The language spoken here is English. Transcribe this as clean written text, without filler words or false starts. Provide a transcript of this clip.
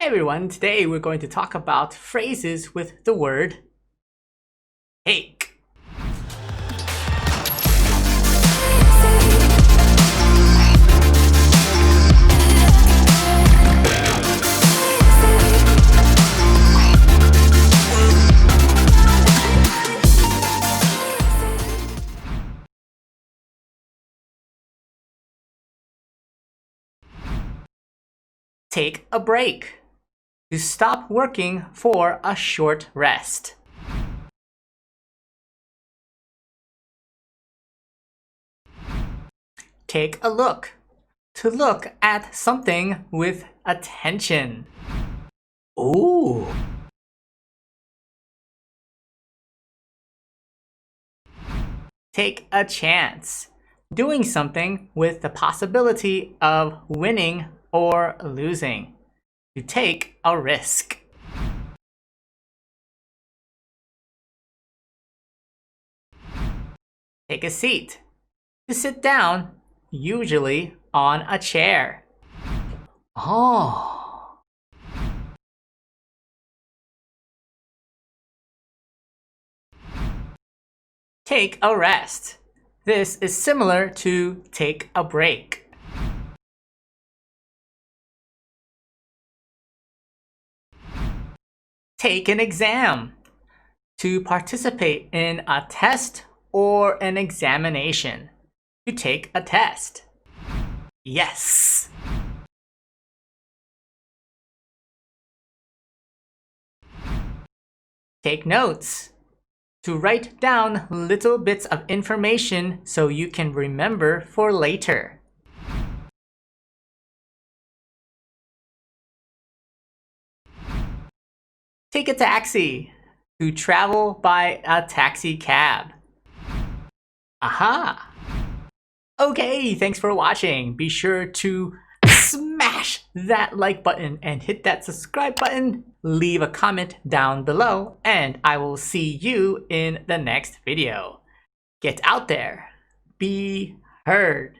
everyone, today we're going to talk about phrases with the word take. Take a break. To stop working for a short rest. Take a look. To look at something with attention. Ooh. Take a chance. Doing something with the possibility of winning or losing. To take a risk. Take a seat. To sit down, usually on a chair. Oh. Take a rest. This is similar to take a break. Take an exam. To participate in a test or an examination. To take a test. Yes. Take notes. To write down little bits of information so you can remember for later. Take a taxi. To travel by a taxi cab. Aha! Okay, thanks for watching. Be sure to smash that like button and hit that subscribe button. Leave a comment down below, and I will see you in the next video. Get out there. Be heard.